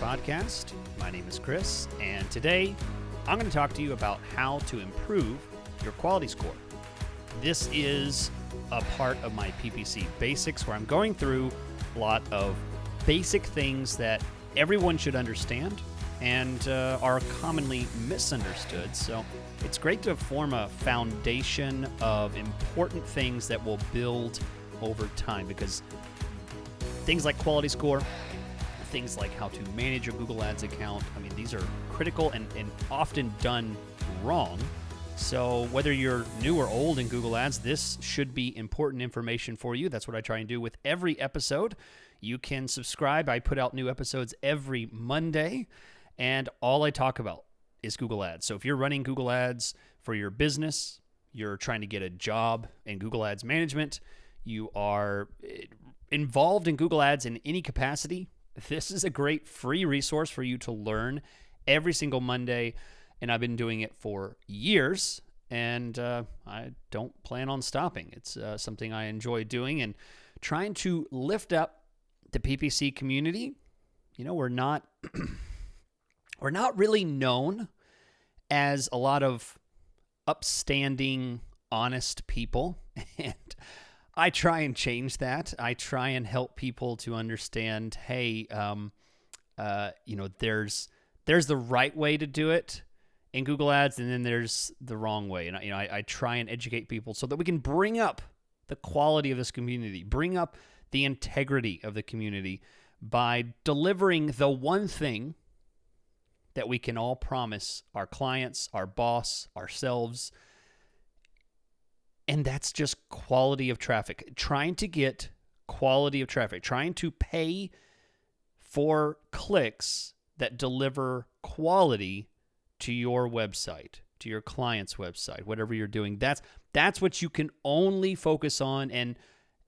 podcast. My name is Chris, and today I'm going to talk to you about how to improve your quality score. This is a part of my PPC basics where I'm going through a lot of basic things that everyone should understand and are commonly misunderstood. So it's great to form a foundation of important things that will build over time, because things like quality score, things like how to manage your Google Ads account, I mean, these are critical and often done wrong. So whether you're new or old in Google Ads, this should be important information for you. That's what I try and do with every episode. You can subscribe. I put out new episodes every Monday, and all I talk about is Google Ads. So if you're running Google Ads for your business, you're trying to get a job in Google Ads management, you are involved in Google Ads in any capacity, this is a great free resource for you to learn every single Monday. And I've been doing it for years, and I don't plan on stopping. It's something I enjoy doing and trying to lift up the PPC community. You know, we're not really known as a lot of upstanding, honest people, and I try and change that. I try and help people to understand, hey, there's the right way to do it in Google Ads, and then there's the wrong way. And I try and educate people so that we can bring up the quality of this community, bring up the integrity of the community by delivering the one thing that we can all promise our clients, our boss, ourselves, and that's just quality of traffic. Trying to get quality of traffic, trying to pay for clicks that deliver quality to your website, to your client's website, whatever you're doing. That's what you can only focus on. And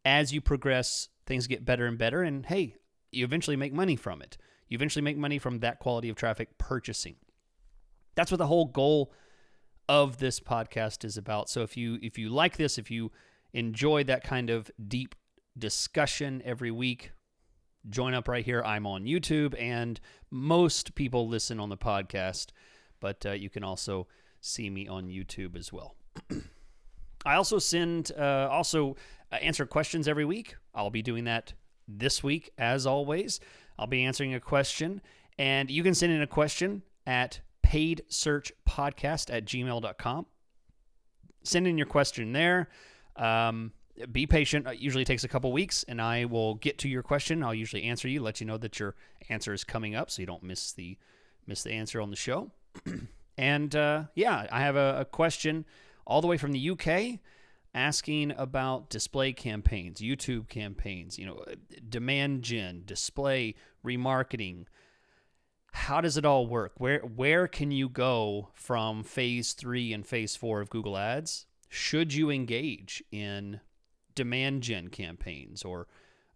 as you progress, things get better and better. And hey, you eventually make money from it. You eventually make money from that quality of traffic purchasing. That's what the whole goal of this podcast is about. So if you like this, if you enjoy that kind of deep discussion every week, join up right here. I'm on YouTube, and most people listen on the podcast, but you can also see me on YouTube as well. I also answer questions every week. I'll be doing that this week, as always. I'll be answering a question, and you can send in a question at paidsearchpodcast@gmail.com. Send in your question there. Be patient. It usually takes a couple weeks, and I will get to your question. I'll usually answer you, let you know that your answer is coming up, so you don't miss the answer on the show. And I have a question all the way from the UK asking about display campaigns, YouTube campaigns, demand gen, display, remarketing. How does it all work? Where can you go from phase 3 and phase 4 of Google Ads? Should you engage in demand gen campaigns or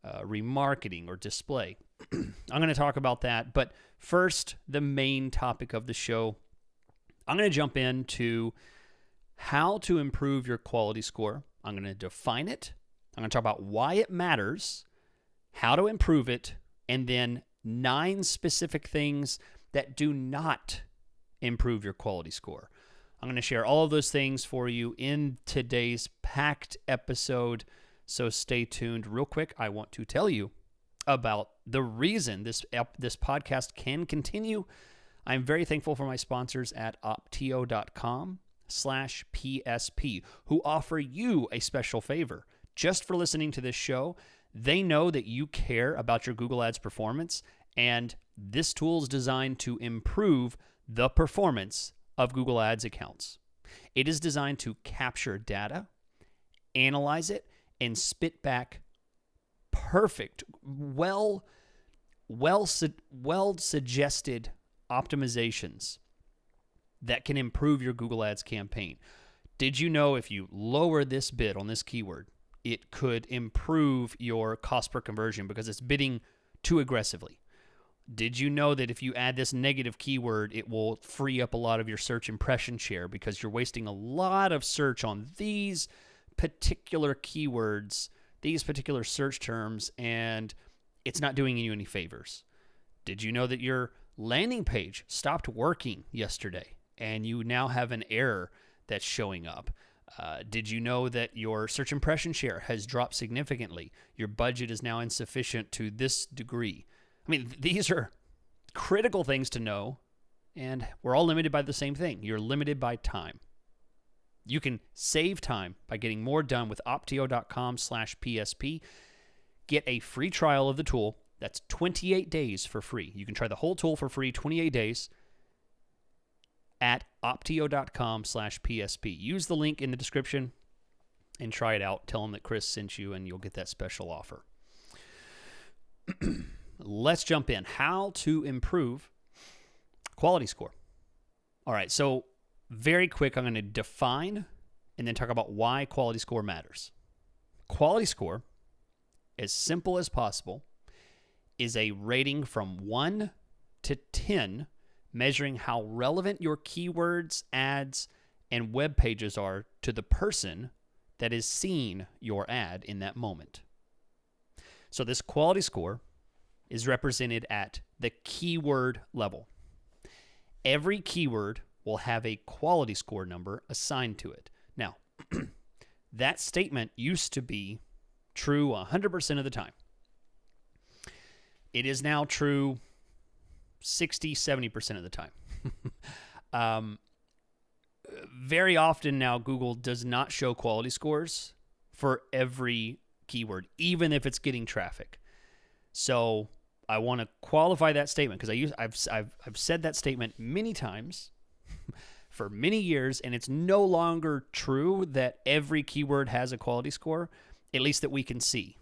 remarketing or display? I'm going to talk about that. But first, the main topic of the show, I'm going to jump into how to improve your quality score. I'm going to define it. I'm going to talk about why it matters, how to improve it, and then 9 specific things that do not improve your quality score. I'm going to share all of those things for you in today's packed episode, so stay tuned. Real quick, I want to tell you about the reason this podcast can continue. I'm very thankful for my sponsors at optio.com/PSP, who offer you a special favor. Just for listening to this show, they know that you care about your Google Ads performance, and this tool is designed to improve the performance of Google Ads accounts. It is designed to capture data, analyze it, and spit back perfect, well-suggested optimizations that can improve your Google Ads campaign. Did you know if you lower this bid on this keyword, it could improve your cost per conversion because it's bidding too aggressively? Did you know that if you add this negative keyword, it will free up a lot of your search impression share because you're wasting a lot of search on these particular keywords, these particular search terms, and it's not doing you any favors? Did you know that your landing page stopped working yesterday and you now have an error that's showing up? Did you know that your search impression share has dropped significantly? Your budget is now insufficient to this degree. I mean, these are critical things to know, and we're all limited by the same thing. You're limited by time. You can save time by getting more done with optio.com/PSP. Get a free trial of the tool. That's 28 days for free. You can try the whole tool for free, 28 days, at optio.com/PSP. Use the link in the description and try it out. Tell them that Chris sent you, and you'll get that special offer. Let's jump in. How to improve quality score. All right, so very quick, I'm going to define and then talk about why quality score matters. Quality score, as simple as possible, is a rating from 1 to 10, measuring how relevant your keywords, ads, and web pages are to the person that is seeing your ad in that moment. So this quality score is represented at the keyword level. Every keyword will have a quality score number assigned to it. Now, that statement used to be true 100% of the time. It is now true 60, 70% of the time. Very often now, Google does not show quality scores for every keyword, even if it's getting traffic. So I want to qualify that statement because I've said that statement many times for many years, and it's no longer true that every keyword has a quality score, at least that we can see.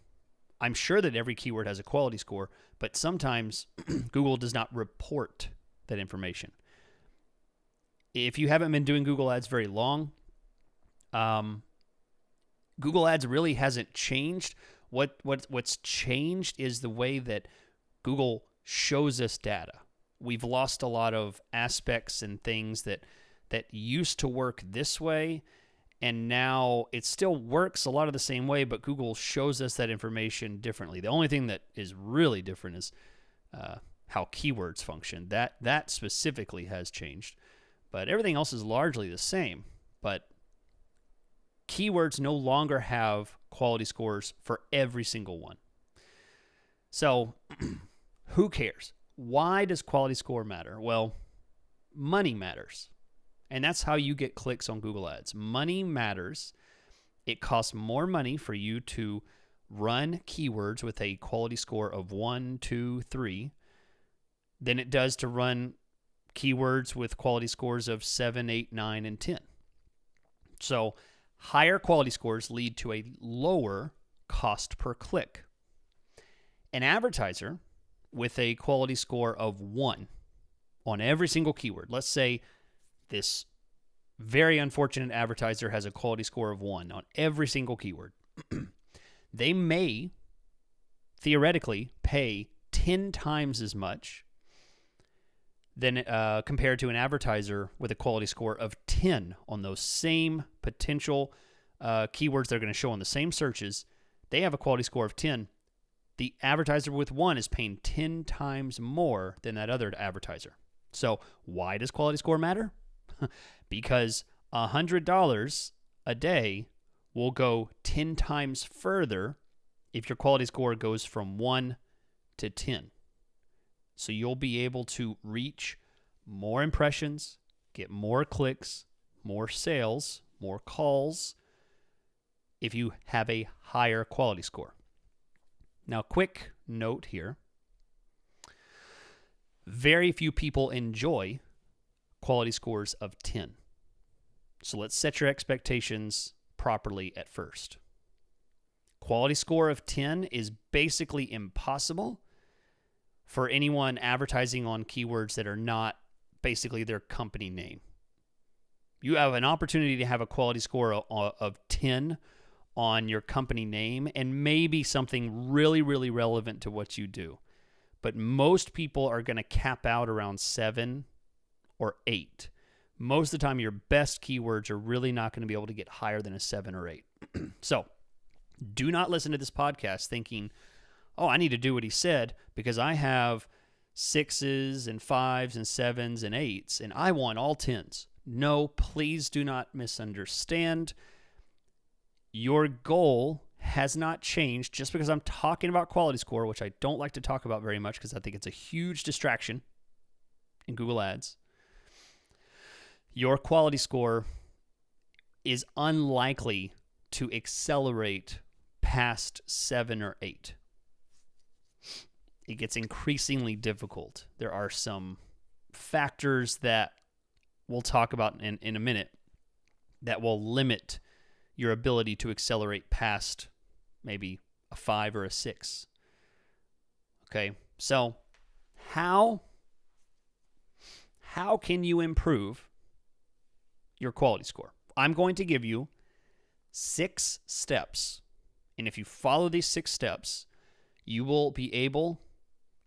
I'm sure that every keyword has a quality score, but sometimes Google does not report that information. If you haven't been doing Google Ads very long, Google Ads really hasn't changed. What's changed is the way that Google shows us data. We've lost a lot of aspects and things that used to work this way, and now it still works a lot of the same way, but Google shows us that information differently. The only thing that is really different is how keywords function. That specifically has changed, but everything else is largely the same. But keywords no longer have quality scores for every single one. So who cares? Why does quality score matter? Well, money matters. And that's how you get clicks on Google Ads. Money matters. It costs more money for you to run keywords with a quality score of 1, 2, 3 than it does to run keywords with quality scores of 7, 8, 9, and 10. So higher quality scores lead to a lower cost per click. An advertiser with a quality score of 1 on every single keyword, let's say this very unfortunate advertiser has a quality score of 1 on every single keyword. They may theoretically pay 10 times as much than compared to an advertiser with a quality score of 10 on those same potential keywords they're going to show on the same searches. They have a quality score of 10. The advertiser with 1 is paying 10 times more than that other advertiser. So why does quality score matter? Because $100 a day will go 10 times further if your quality score goes from 1 to 10. So you'll be able to reach more impressions, get more clicks, more sales, more calls if you have a higher quality score. Now, quick note here. Very few people enjoy quality scores of 10. So let's set your expectations properly at first. Quality score of 10 is basically impossible for anyone advertising on keywords that are not basically their company name. You have an opportunity to have a quality score of 10 on your company name and maybe something really, really relevant to what you do. But most people are going to cap out around 7 or 8. Most of the time, your best keywords are really not going to be able to get higher than a 7 or 8. So do not listen to this podcast thinking, oh, I need to do what he said because I have 6s and 5s and 7s and 8s, and I want all 10s. No, please do not misunderstand. Your goal has not changed just because I'm talking about quality score, which I don't like to talk about very much because I think it's a huge distraction in Google Ads. Your quality score is unlikely to accelerate past 7 or 8. It gets increasingly difficult. There are some factors that we'll talk about in a minute that will limit your ability to accelerate past maybe a 5 or a 6. Okay, so how can you improve your quality score? I'm going to give you 6 steps, and if you follow these 6 steps, you will be able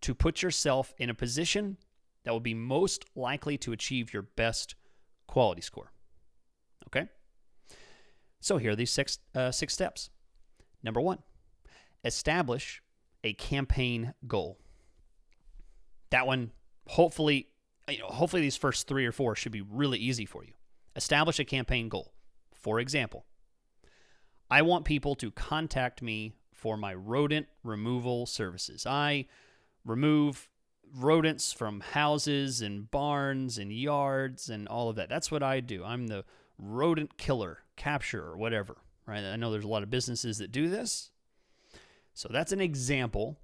to put yourself in a position that will be most likely to achieve your best quality score. Okay? So here are these 6 steps. Number 1, establish a campaign goal. That one, hopefully these first 3 or 4 should be really easy for you. Establish a campaign goal. For example, I want people to contact me for my rodent removal services. I remove rodents from houses and barns and yards and all of that. That's what I do. I'm the rodent killer, capture, or whatever, right? I know there's a lot of businesses that do this. So that's an example.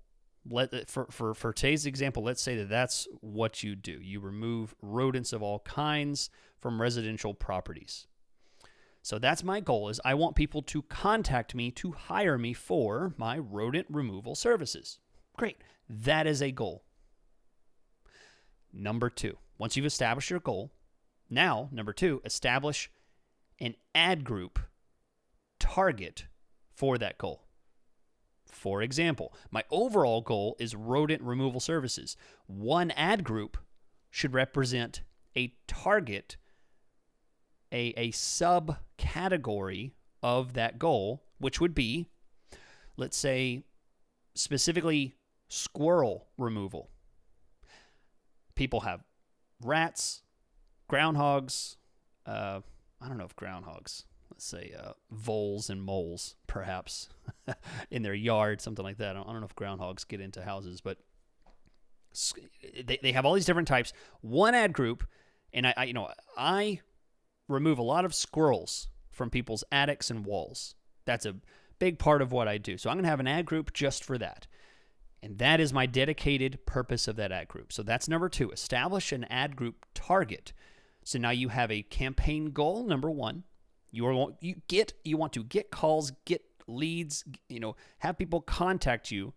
For today's example, let's say that that's what you do. You remove rodents of all kinds from residential properties. So that's my goal, is I want people to contact me to hire me for my rodent removal services. Great. That is a goal. Number 2, once you've established your goal, now, number 2, establish an ad group target for that goal. For example, my overall goal is rodent removal services. One ad group should represent a target, a subcategory of that goal, which would be, let's say, specifically squirrel removal. People have rats, groundhogs, I don't know if groundhogs, let's say voles and moles, perhaps, in their yard, something like that. I don't know if groundhogs get into houses, but they have all these different types. One ad group, and I remove a lot of squirrels from people's attics and walls. That's a big part of what I do. So I'm going to have an ad group just for that. And that is my dedicated purpose of that ad group. So that's number 2, establish an ad group target. So now you have a campaign goal, number 1. You want to get calls, get leads, have people contact you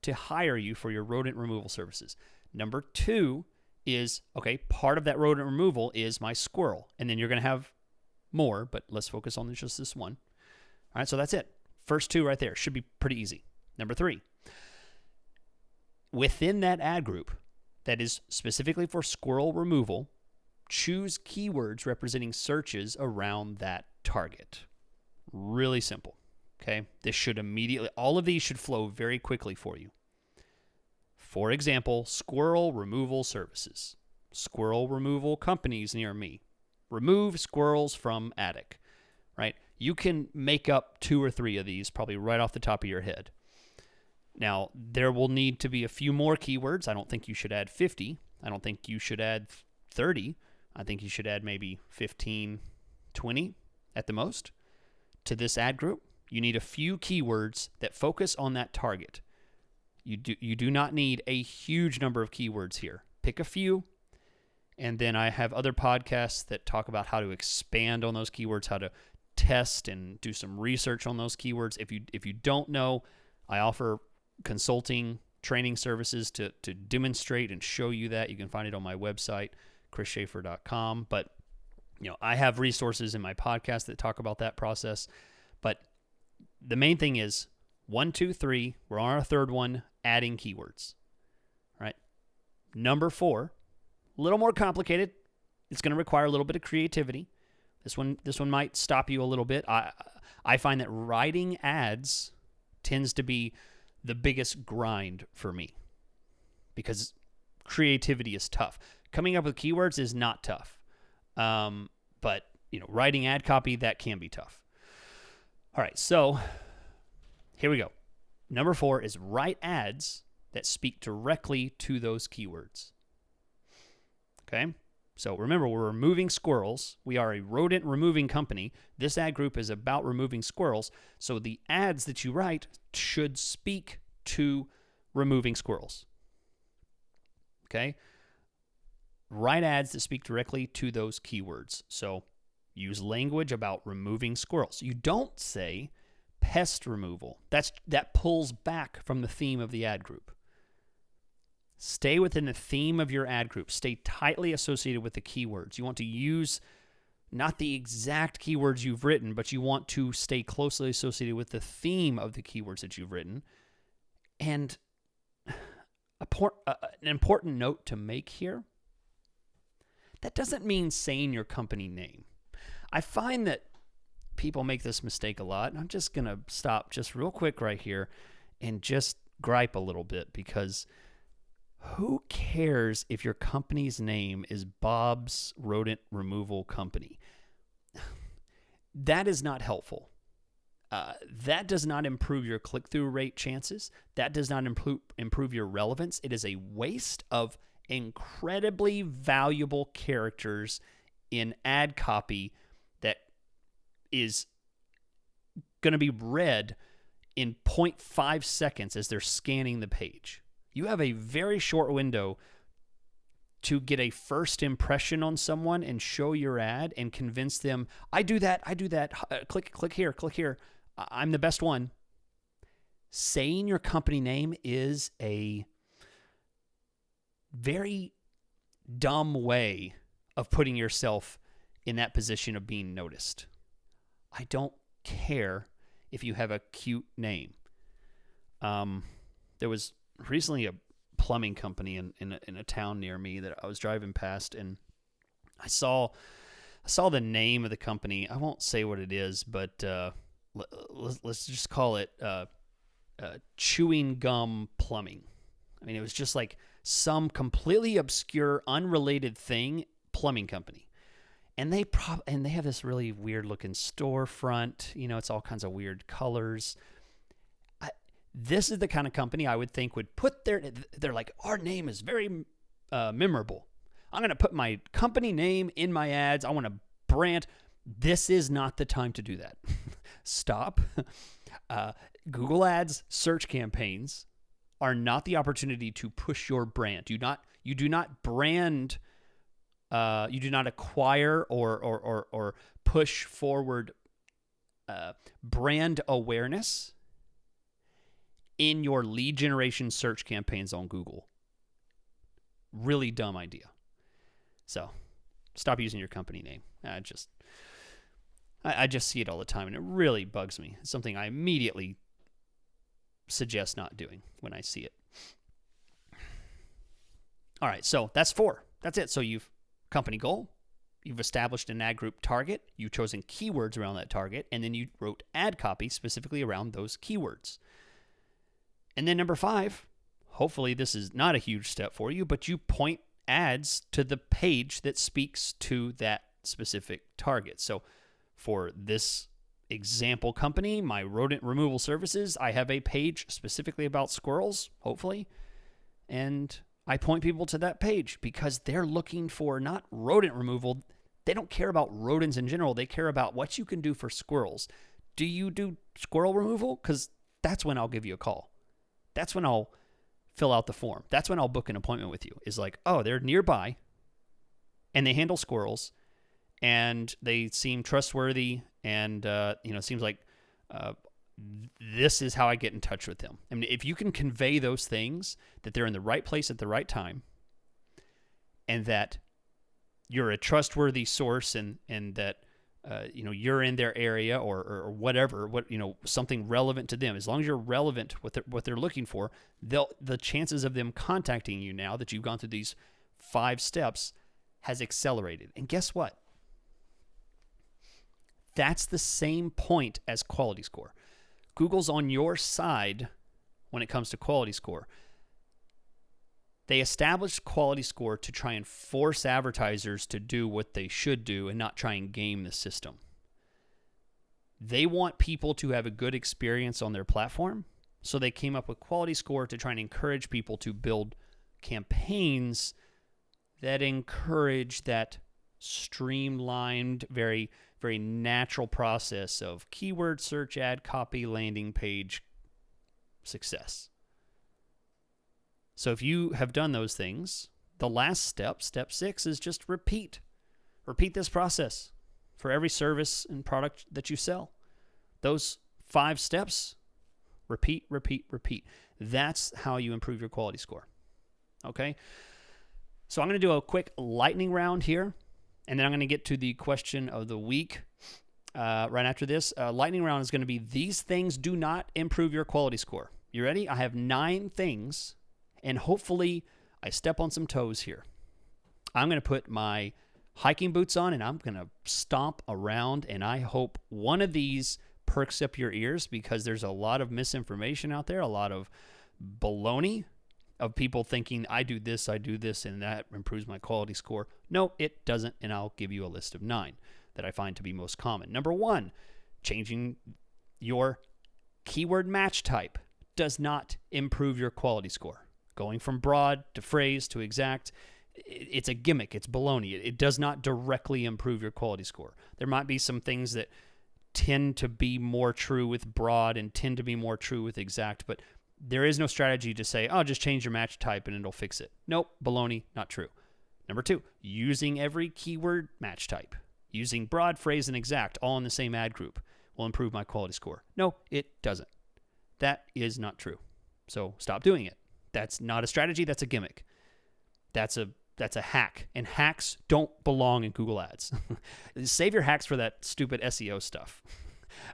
to hire you for your rodent removal services. Number 2 is, okay, part of that rodent removal is my squirrel. And then you're going to have more, but let's focus on just this one. All right, so that's it. First 2 right there. Should be pretty easy. Number 3, within that ad group that is specifically for squirrel removal, choose keywords representing searches around that target. Really simple. Okay, all of these should flow very quickly for you. For example, squirrel removal services, squirrel removal companies near me, remove squirrels from attic, right? You can make up 2 or 3 of these probably right off the top of your head. Now, there will need to be a few more keywords. I don't think you should add 50. I don't think you should add 30. I think you should add maybe 15, 20 at the most to this ad group. You need a few keywords that focus on that target. You do not need a huge number of keywords here. Pick a few, and then I have other podcasts that talk about how to expand on those keywords, how to test and do some research on those keywords. If you don't know, I offer consulting training services to demonstrate and show you that. You can find it on my website, chrisschaeffer.com. But I have resources in my podcast that talk about that process. But the main thing is 1, 2, 3. We're on our 3rd one, adding keywords. All right. Number 4, a little more complicated. It's going to require a little bit of creativity. This one might stop you a little bit. I find that writing ads tends to be the biggest grind for me because creativity is tough. Coming up with keywords is not tough. But, writing ad copy, that can be tough. All right, so here we go. Number 4 is write ads that speak directly to those keywords. Okay? So remember, we're removing squirrels. We are a rodent removing company. This ad group is about removing squirrels. So the ads that you write should speak to removing squirrels. Okay? Write ads that speak directly to those keywords. So use language about removing squirrels. You don't say pest removal. That pulls back from the theme of the ad group. Stay within the theme of your ad group. Stay tightly associated with the keywords. You want to use not the exact keywords you've written, but you want to stay closely associated with the theme of the keywords that you've written. And an important note to make here, that doesn't mean saying your company name. I find that people make this mistake a lot, and I'm just going to stop just real quick right here and just gripe a little bit, because who cares if your company's name is Bob's Rodent Removal Company? That is not helpful. That does not improve your click-through rate chances. That does not improve your relevance. It is a waste of incredibly valuable characters in ad copy that is going to be read in 0.5 seconds as they're scanning the page. You have a very short window to get a first impression on someone and show your ad and convince them, I do that, click here, I'm the best one. Saying your company name is a very dumb way of putting yourself in that position of being noticed. I don't care if you have a cute name. There was recently a plumbing company in a town near me that I was driving past, and I saw the name of the company. I won't say what it is, but let's just call it Chewing Gum Plumbing. I mean, it was just like some completely obscure, unrelated thing, plumbing company. And they have this really weird looking storefront. It's all kinds of weird colors. This is the kind of company I would think would put they're like, our name is very memorable. I'm going to put my company name in my ads. I want to brand. This is not the time to do that. Stop. Google Ads search campaigns are not the opportunity to push your brand. You do not brand. You do not acquire or push forward brand awareness in your lead generation search campaigns on Google. Really dumb idea. So stop using your company name. I just see it all the time, and it really bugs me. It's something I immediately suggest not doing when I see it. All right, so that's 4. That's it. So you've company goal, you've established an ad group target, you've chosen keywords around that target, and then you wrote ad copy specifically around those keywords. And then number 5, hopefully this is not a huge step for you, but you point ads to the page that speaks to that specific target. So for this example company, my rodent removal services, I have a page specifically about squirrels, hopefully, and I point people to that page because they're looking for not rodent removal. They don't care about rodents in general. They care about what you can do for squirrels. Do you do squirrel removal? Because that's when I'll give you a call. That's when I'll fill out the form. That's when I'll book an appointment with you. Is like, oh, they're nearby and they handle squirrels and they seem trustworthy, and it seems like this is how I get in touch with them. I mean, if you can convey those things, that they're in the right place at the right time, and that you're a trustworthy source, and that you're in their area or whatever, something relevant to them. As long as you're relevant with what they're looking for, the chances of them contacting you now that you've gone through these 5 steps has accelerated. And guess what? That's the same point as quality score. Google's on your side when it comes to quality score. They established quality score to try and force advertisers to do what they should do and not try and game the system. They want people to have a good experience on their platform, so they came up with quality score to try and encourage people to build campaigns that encourage that streamlined, very, very natural process of keyword search, ad copy, landing page success. So if you have done those things, the last step, step 6, is just repeat. Repeat this process for every service and product that you sell. Those 5 steps, repeat, repeat, repeat. That's how you improve your quality score. Okay? So I'm going to do a quick lightning round here, and then I'm going to get to the question of the week right after this. Lightning round is going to be, these things do not improve your quality score. You ready? I have 9 things, and hopefully I step on some toes here. I'm going to put my hiking boots on, and I'm going to stomp around, and I hope one of these perks up your ears, because there's a lot of misinformation out there, a lot of baloney of people thinking, I do this, and that improves my quality score. No, it doesn't, and I'll give you a list of 9 that I find to be most common. Number 1, changing your keyword match type does not improve your quality score. Going from broad to phrase to exact, it's a gimmick. It's baloney. It does not directly improve your quality score. There might be some things that tend to be more true with broad and tend to be more true with exact, but there is no strategy to say, oh, just change your match type and it'll fix it. Nope, baloney, not true. Number 2, using every keyword match type, using broad, phrase, and exact all in the same ad group will improve my quality score. No, it doesn't. That is not true. So stop doing it. That's not a strategy. That's a gimmick. That's a hack. And hacks don't belong in Google Ads. Save your hacks for that stupid SEO stuff,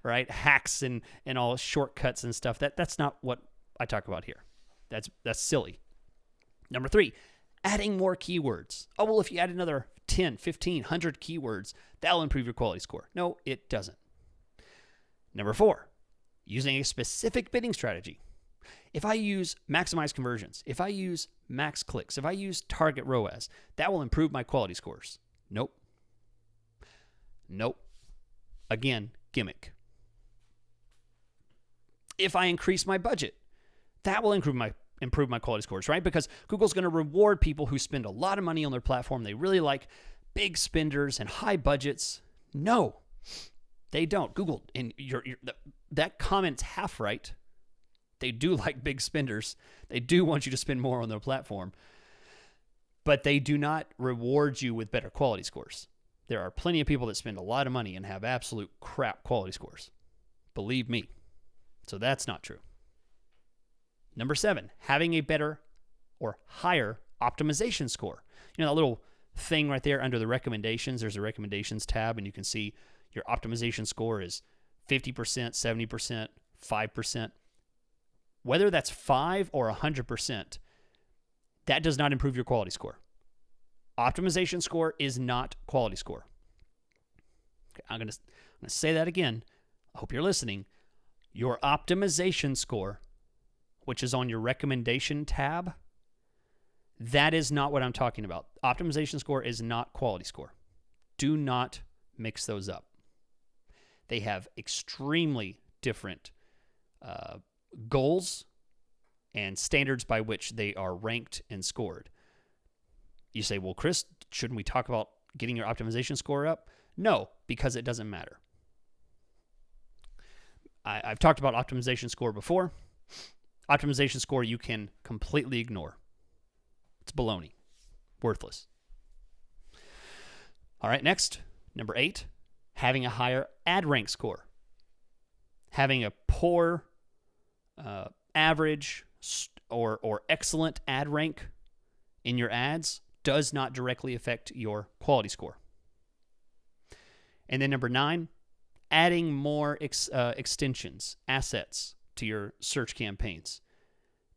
right? Hacks and all shortcuts and stuff. That's not what I talk about here. That's silly. Number 3, adding more keywords. Oh, well, if you add another 10, 15, 100 keywords, that'll improve your quality score. No, it doesn't. Number 4, using a specific bidding strategy. If I use maximize conversions, if I use max clicks, if I use target ROAS, that will improve my quality scores. Nope. Again, gimmick. If I increase my budget, that will improve my quality scores, right? Because Google's going to reward people who spend a lot of money on their platform. They really like big spenders and high budgets. No, they don't. Google, and that comment's half right. They do like big spenders. They do want you to spend more on their platform. But they do not reward you with better quality scores. There are plenty of people that spend a lot of money and have absolute crap quality scores. Believe me. So that's not true. Number 7, having a better or higher optimization score. You know that little thing right there under the recommendations? There's a recommendations tab, and you can see your optimization score is 50%, 70%, 5%. Whether that's 5 or 100%, that does not improve your quality score. Optimization score is not quality score. Okay, I'm going to say that again. I hope you're listening. Your optimization score, which is on your recommendation tab, that is not what I'm talking about. Optimization score is not quality score. Do not mix those up. They have extremely different goals and standards by which they are ranked and scored. You say, well, Chris, shouldn't we talk about getting your optimization score up? No, because it doesn't matter. I've talked about optimization score before. Optimization score you can completely ignore. It's baloney. Worthless. All right, next, number 8, having a higher ad rank score. Having a poor, average, or excellent ad rank in your ads does not directly affect your quality score. And then number 9, adding more extensions, assets to your search campaigns,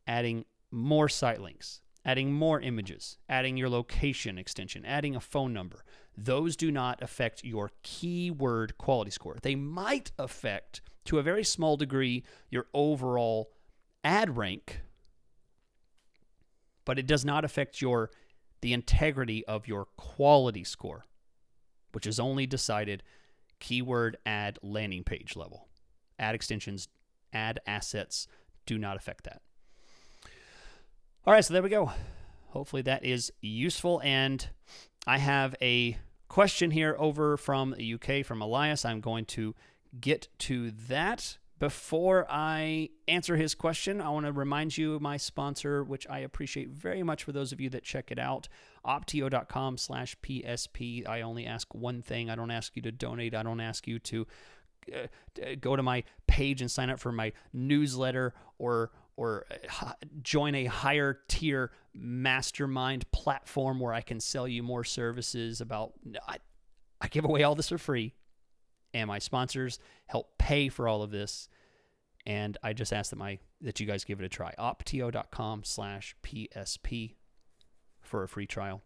adding more site links, adding more images, adding your location extension, adding a phone number. Those do not affect your keyword quality score. They might affect, to a very small degree, your overall ad rank, but it does not affect the integrity of your quality score, which is only decided keyword ad landing page level. Ad extensions, ad assets do not affect that. All right, so there we go. Hopefully that is useful. And I have a question here over from the UK from Elias. I'm going to get to that. Before I answer his question, I want to remind you of my sponsor, which I appreciate very much for those of you that check it out, optio.com/PSP. I only ask one thing. I don't ask you to donate. I don't ask you to go to my page and sign up for my newsletter or join a higher tier mastermind platform where I can sell you more services about. I give away all this for free, and my sponsors help pay for all of this. And I just ask that you guys give it a try. optio.com/PSP for a free trial.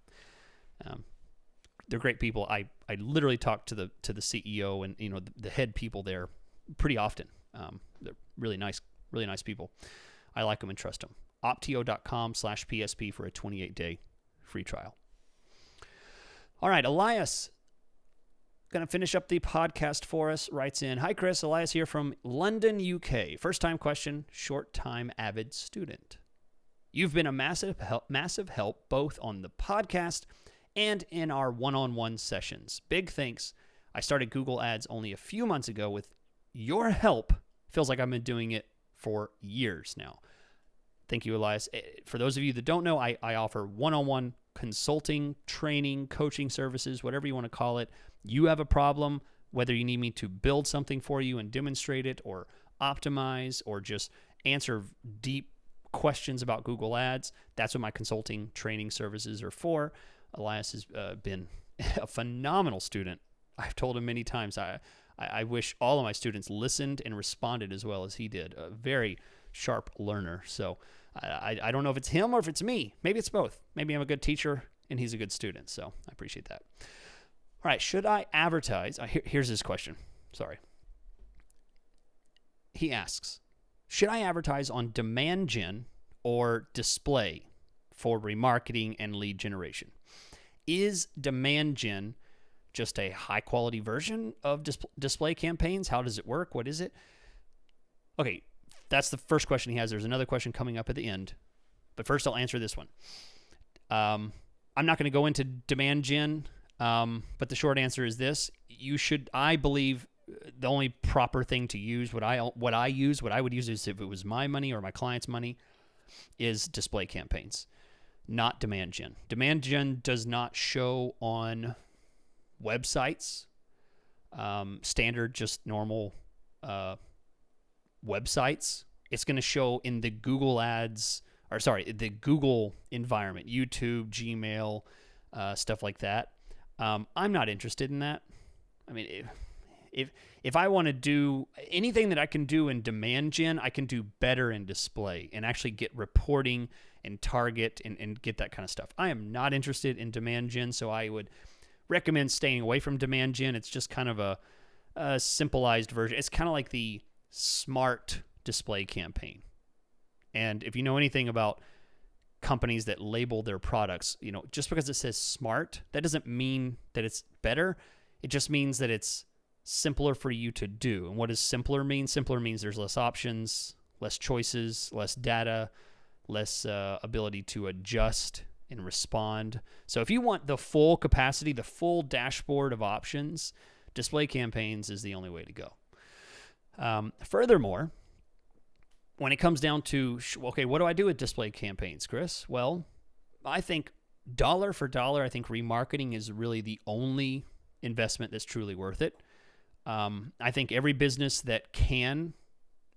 They're great people. I literally talk to the CEO and the head people there pretty often. They're really nice people. I like them and trust them. optio.com/PSP for a 28-day free trial. All right, Elias, going to finish up the podcast for us, writes in, "Hi, Chris. Elias here from London, UK. First-time question, short-time avid student. You've been a massive help both on the podcast and in our one-on-one sessions. Big thanks. I started Google Ads only a few months ago. With your help, feels like I've been doing it for years now." Thank you, Elias. For those of you that don't know, I offer one-on-one consulting, training, coaching services, whatever you want to call it. You have a problem, whether you need me to build something for you and demonstrate it, or optimize, or just answer deep questions about Google Ads. That's what my consulting training services are for. Elias has been a phenomenal student. I've told him many times I wish all of my students listened and responded as well as he did. A very sharp learner. So I don't know if it's him or if it's me. Maybe it's both. Maybe I'm a good teacher and he's a good student. So I appreciate that. All right, should I advertise? Here's his question. Sorry. He asks, should I advertise on demand gen or display for remarketing and lead generation? Is demand gen just a high-quality version of display campaigns? How does it work? What is it? Okay, that's the first question he has. There's another question coming up at the end. But first, I'll answer this one. I'm not going to go into demand gen, but the short answer is this. I believe the only proper thing to use, what I would use is if it was my money or my client's money, is display campaigns, not demand gen. Demand gen does not show on websites, standard, just normal websites. It's going to show in the Google the Google environment, YouTube, Gmail, stuff like that. I'm not interested in that. I mean, if I want to do anything that I can do in demand gen, I can do better in display and actually get reporting and target and get that kind of stuff. I am not interested in demand gen, so I would recommend staying away from demand gen. It's just kind of a simplified version. It's kind of like the smart display campaign. And if you know anything about companies that label their products, just because it says smart, that doesn't mean that it's better. It just means that it's simpler for you to do. And what does simpler mean? Simpler means there's less options, less choices, less data, less ability to adjust and respond. So if you want the full capacity, the full dashboard of options, display campaigns is the only way to go. Furthermore, when it comes down to, okay, what do I do with display campaigns, Chris? Well, I think dollar for dollar, I think remarketing is really the only investment that's truly worth it. I think every business that can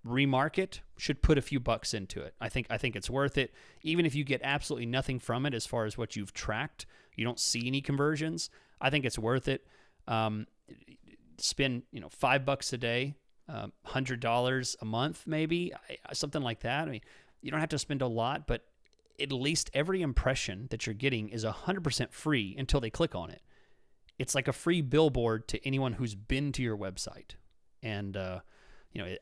remarket should put a few bucks into it. I think it's worth it. Even if you get absolutely nothing from it as far as what you've tracked, you don't see any conversions, I think it's worth it. Spend $5 a day, $100 a month, maybe something like that. I mean, you don't have to spend a lot, but at least every impression that you're getting is 100% free until they click on it. It's like a free billboard to anyone who's been to your website. And,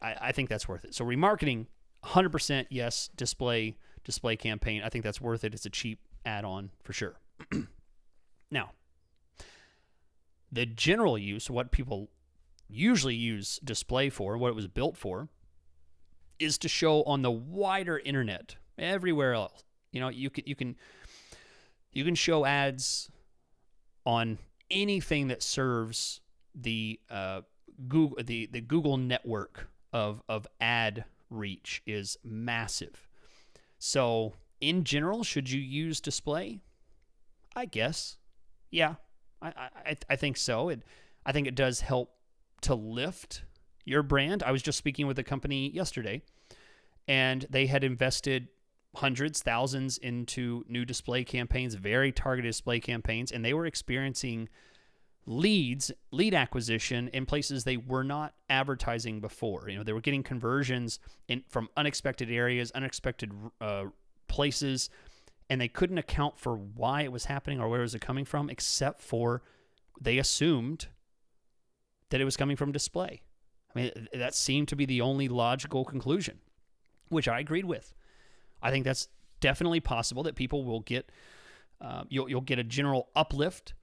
I think that's worth it. So remarketing, 100% yes. Display display campaign, I think that's worth it. It's a cheap add-on for sure. Now, the general use, what people usually use display for, what it was built for, is to show on the wider internet, everywhere else. You can show ads on anything that serves the Google network of ad reach is massive. So in general, should you use display? I guess. Yeah, I think so. I think it does help to lift your brand. I was just speaking with a company yesterday, and they had invested hundreds, thousands into new display campaigns, very targeted display campaigns, and they were experiencing lead acquisition in places they were not advertising before. They were getting conversions from unexpected areas, unexpected places, and they couldn't account for why it was happening or where was it coming from, except for they assumed that it was coming from display. I mean, that seemed to be the only logical conclusion, which I agreed with. I think that's definitely possible that people will get, you'll get a general uplift,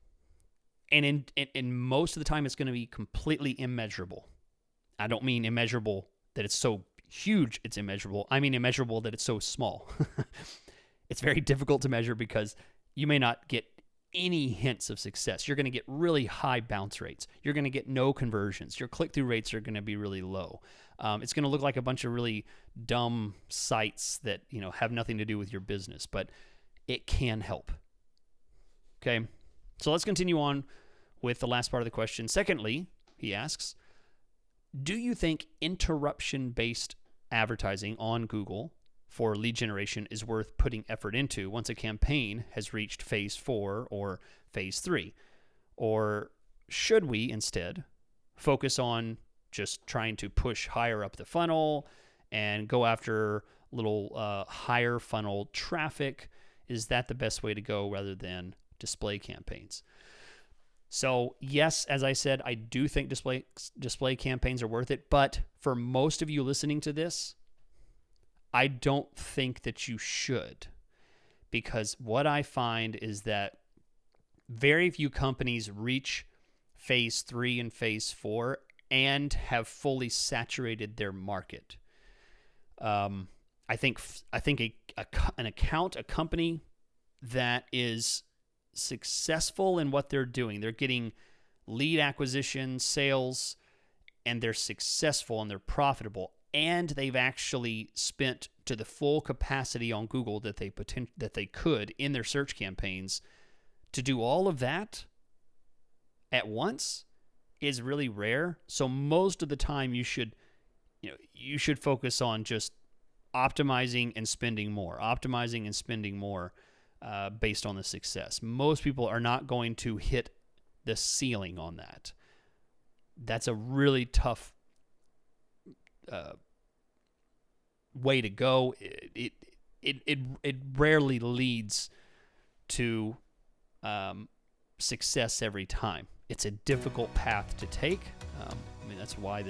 and in most of the time it's going to be completely immeasurable. I don't mean immeasurable that it's so huge it's immeasurable. I mean immeasurable that it's so small. It's very difficult to measure because you may not get any hints of success. You're going to get really high bounce rates. You're going to get no conversions. Your click-through rates are going to be really low. It's going to look like a bunch of really dumb sites that have nothing to do with your business, but it can help. Okay, so let's continue on with the last part of the question. Secondly, he asks, do you think interruption-based advertising on Google for lead generation is worth putting effort into once a campaign has reached phase 4 or phase 3? Or should we instead focus on just trying to push higher up the funnel and go after little higher funnel traffic? Is that the best way to go rather than display campaigns? So yes, as I said, I do think display campaigns are worth it, but for most of you listening to this, I don't think that you should, because what I find is that very few companies reach phase 3 and phase 4 and have fully saturated their market. I think a company that is successful in what they're doing, they're getting lead acquisition, sales, and they're successful and they're profitable, and they've actually spent to the full capacity on Google that they could in their search campaigns, to do all of that at once is really rare. So most of the time you should focus on just optimizing and spending more, based on the success. Most people are not going to hit the ceiling on that. That's a really tough way to go. It rarely leads to success every time. It's a difficult path to take. That's why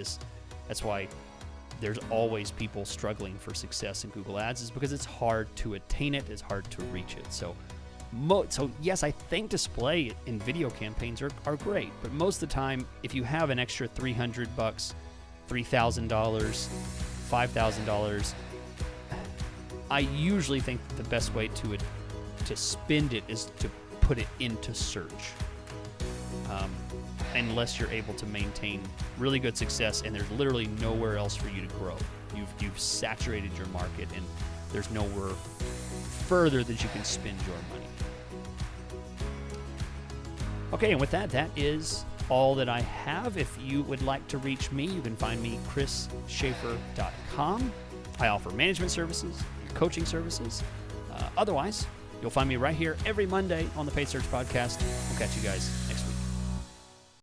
there's always people struggling for success in Google Ads, is because it's hard to attain it, it's hard to reach it. So yes, I think display in video campaigns are great, but most of the time, if you have an extra $300, $3,000, $5,000, I usually think the best way to spend it is to put it into search. Unless you're able to maintain really good success and there's literally nowhere else for you to grow. You've saturated your market and there's nowhere further that you can spend your money. Okay, and with that is all that I have. If you would like to reach me, you can find me chrisschaeffer.com. I offer management services, coaching services. Otherwise, you'll find me right here every Monday on the Paid Search Podcast. We'll catch you guys